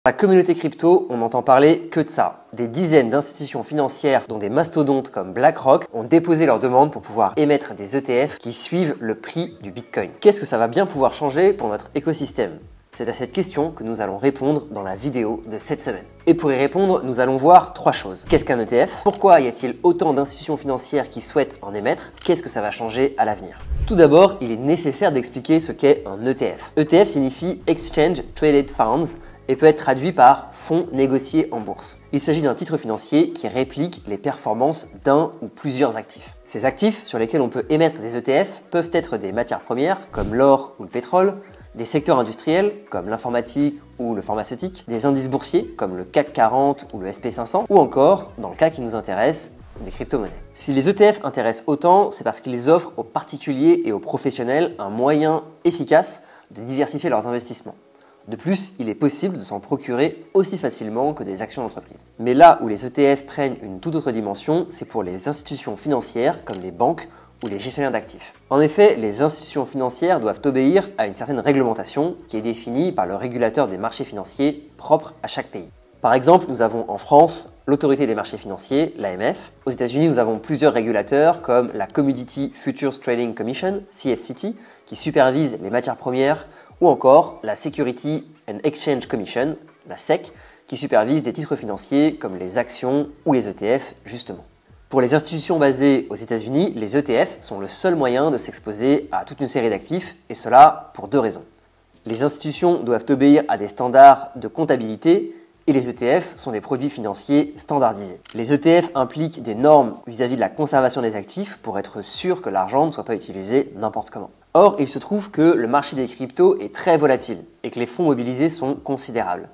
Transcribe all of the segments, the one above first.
Dans la communauté crypto, on n'entend parler que de ça. Des dizaines d'institutions financières, dont des mastodontes comme BlackRock, ont déposé leurs demandes pour pouvoir émettre des ETF qui suivent le prix du Bitcoin. Qu'est-ce que ça va bien pouvoir changer pour notre écosystème ? C'est à cette question que nous allons répondre dans la vidéo de cette semaine. Et pour y répondre, nous allons voir trois choses. Qu'est-ce qu'un ETF ? Pourquoi y a-t-il autant d'institutions financières qui souhaitent en émettre ? Qu'est-ce que ça va changer à l'avenir ? Tout d'abord, il est nécessaire d'expliquer ce qu'est un ETF. ETF signifie Exchange Traded Funds et peut être traduit par fonds négociés en bourse. Il s'agit d'un titre financier qui réplique les performances d'un ou plusieurs actifs. Ces actifs sur lesquels on peut émettre des ETF peuvent être des matières premières comme l'or ou le pétrole, des secteurs industriels comme l'informatique ou le pharmaceutique, des indices boursiers comme le CAC 40 ou le SP500 ou encore, dans le cas qui nous intéresse, des crypto-monnaies. Si les ETF intéressent autant, c'est parce qu'ils offrent aux particuliers et aux professionnels un moyen efficace de diversifier leurs investissements. De plus, il est possible de s'en procurer aussi facilement que des actions d'entreprise. Mais là où les ETF prennent une toute autre dimension, c'est pour les institutions financières comme les banques ou les gestionnaires d'actifs. En effet, les institutions financières doivent obéir à une certaine réglementation qui est définie par le régulateur des marchés financiers propre à chaque pays. Par exemple, nous avons en France l'autorité des marchés financiers, l'AMF. Aux États-Unis, nous avons plusieurs régulateurs comme la Commodity Futures Trading Commission, CFTC, qui supervise les matières premières, ou encore la Security and Exchange Commission, la SEC, qui supervise des titres financiers comme les actions ou les ETF, justement. Pour les institutions basées aux États-Unis, les ETF sont le seul moyen de s'exposer à toute une série d'actifs, et cela pour deux raisons. Les institutions doivent obéir à des standards de comptabilité, et les ETF sont des produits financiers standardisés. Les ETF impliquent des normes vis-à-vis de la conservation des actifs pour être sûr que l'argent ne soit pas utilisé n'importe comment. Or, il se trouve que le marché des cryptos est très volatile et que les fonds mobilisés sont considérables.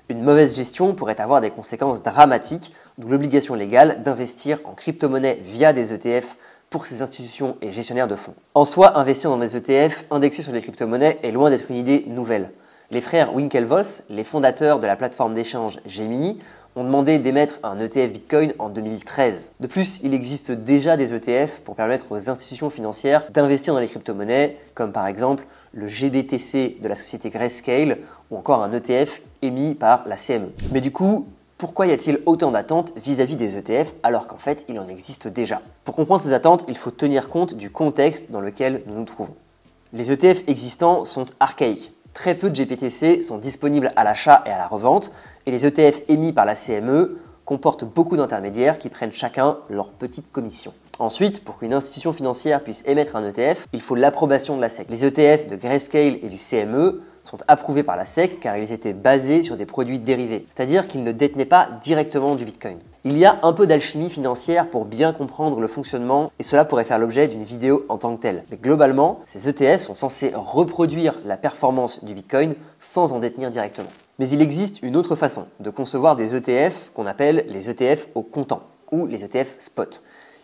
Une mauvaise gestion pourrait avoir des conséquences dramatiques, d'où l'obligation légale d'investir en crypto-monnaie via des ETF pour ces institutions et gestionnaires de fonds. En soi, investir dans des ETF indexés sur les crypto-monnaies est loin d'être une idée nouvelle. Les frères Winklevoss, les fondateurs de la plateforme d'échange Gemini, ont demandé d'émettre un ETF Bitcoin en 2013. De plus, il existe déjà des ETF pour permettre aux institutions financières d'investir dans les crypto-monnaies, comme par exemple le GBTC de la société Grayscale ou encore un ETF émis par la CME. Mais du coup, pourquoi y a-t-il autant d'attentes vis-à-vis des ETF alors qu'en fait il en existe déjà ? Pour comprendre ces attentes, il faut tenir compte du contexte dans lequel nous nous trouvons. Les ETF existants sont archaïques. Très peu de GBTC sont disponibles à l'achat et à la revente, et les ETF émis par la CME comportent beaucoup d'intermédiaires qui prennent chacun leur petite commission. Ensuite, pour qu'une institution financière puisse émettre un ETF, il faut l'approbation de la SEC. Les ETF de Grayscale et du CME sont approuvés par la SEC car ils étaient basés sur des produits dérivés, c'est-à-dire qu'ils ne détenaient pas directement du Bitcoin. Il y a un peu d'alchimie financière pour bien comprendre le fonctionnement et cela pourrait faire l'objet d'une vidéo en tant que telle. Mais globalement, ces ETF sont censés reproduire la performance du Bitcoin sans en détenir directement. Mais il existe une autre façon de concevoir des ETF qu'on appelle les ETF au comptant ou les ETF spot,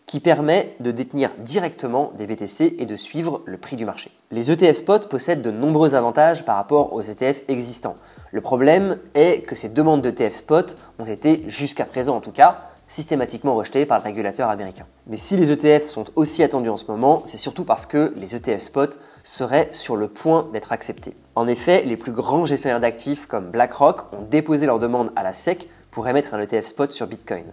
qui permet de détenir directement des BTC et de suivre le prix du marché. Les ETF spot possèdent de nombreux avantages par rapport aux ETF existants. Le problème est que ces demandes d'ETF spot ont été, jusqu'à présent en tout cas, systématiquement rejetées par le régulateur américain. Mais si les ETF sont aussi attendus en ce moment, c'est surtout parce que les ETF spot seraient sur le point d'être acceptés. En effet, les plus grands gestionnaires d'actifs comme BlackRock ont déposé leur demande à la SEC pour émettre un ETF spot sur Bitcoin.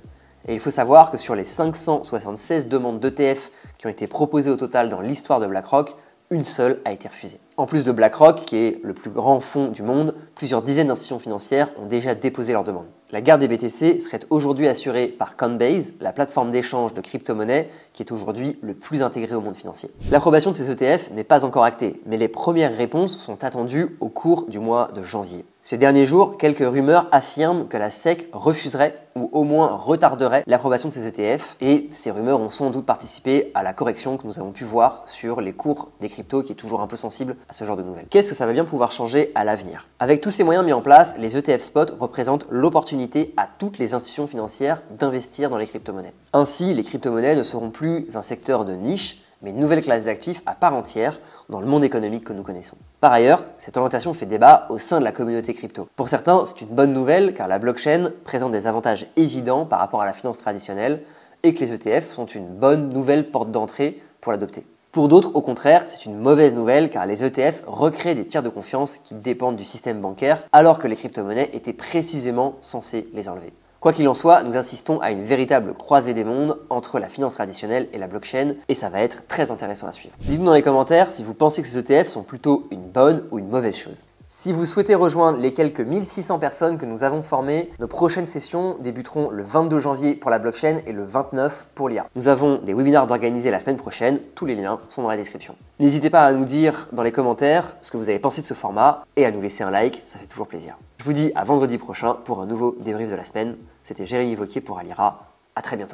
Et il faut savoir que sur les 576 demandes d'ETF qui ont été proposées au total dans l'histoire de BlackRock, une seule a été refusée. En plus de BlackRock, qui est le plus grand fonds du monde, plusieurs dizaines d'institutions financières ont déjà déposé leur demande. La garde des BTC serait aujourd'hui assurée par Coinbase, la plateforme d'échange de crypto-monnaies qui est aujourd'hui le plus intégré au monde financier. L'approbation de ces ETF n'est pas encore actée, mais les premières réponses sont attendues au cours du mois de janvier. Ces derniers jours, quelques rumeurs affirment que la SEC refuserait ou au moins retarderait l'approbation de ces ETF et ces rumeurs ont sans doute participé à la correction que nous avons pu voir sur les cours des cryptos qui est toujours un peu sensible à ce genre de nouvelles. Qu'est-ce que ça va bien pouvoir changer à l'avenir ? Avec tous ces moyens mis en place, les ETF spot représentent l'opportunité à toutes les institutions financières d'investir dans les crypto-monnaies. Ainsi, les crypto-monnaies ne seront plus un secteur de niche, mais une nouvelle classe d'actifs à part entière dans le monde économique que nous connaissons. Par ailleurs, cette orientation fait débat au sein de la communauté crypto. Pour certains, c'est une bonne nouvelle car la blockchain présente des avantages évidents par rapport à la finance traditionnelle et que les ETF sont une bonne nouvelle porte d'entrée pour l'adopter. Pour d'autres, au contraire, c'est une mauvaise nouvelle car les ETF recréent des tiers de confiance qui dépendent du système bancaire alors que les crypto-monnaies étaient précisément censées les enlever. Quoi qu'il en soit, nous assistons à une véritable croisée des mondes entre la finance traditionnelle et la blockchain et ça va être très intéressant à suivre. Dites-nous dans les commentaires si vous pensez que ces ETF sont plutôt une bonne ou une mauvaise chose. Si vous souhaitez rejoindre les quelques 1600 personnes que nous avons formées, nos prochaines sessions débuteront le 22 janvier pour la blockchain et le 29 pour l'IA. Nous avons des webinaires d'organiser la semaine prochaine, tous les liens sont dans la description. N'hésitez pas à nous dire dans les commentaires ce que vous avez pensé de ce format et à nous laisser un like, ça fait toujours plaisir. Je vous dis à vendredi prochain pour un nouveau débrief de la semaine. C'était Jérémy Wauquiez pour Alira, à très bientôt.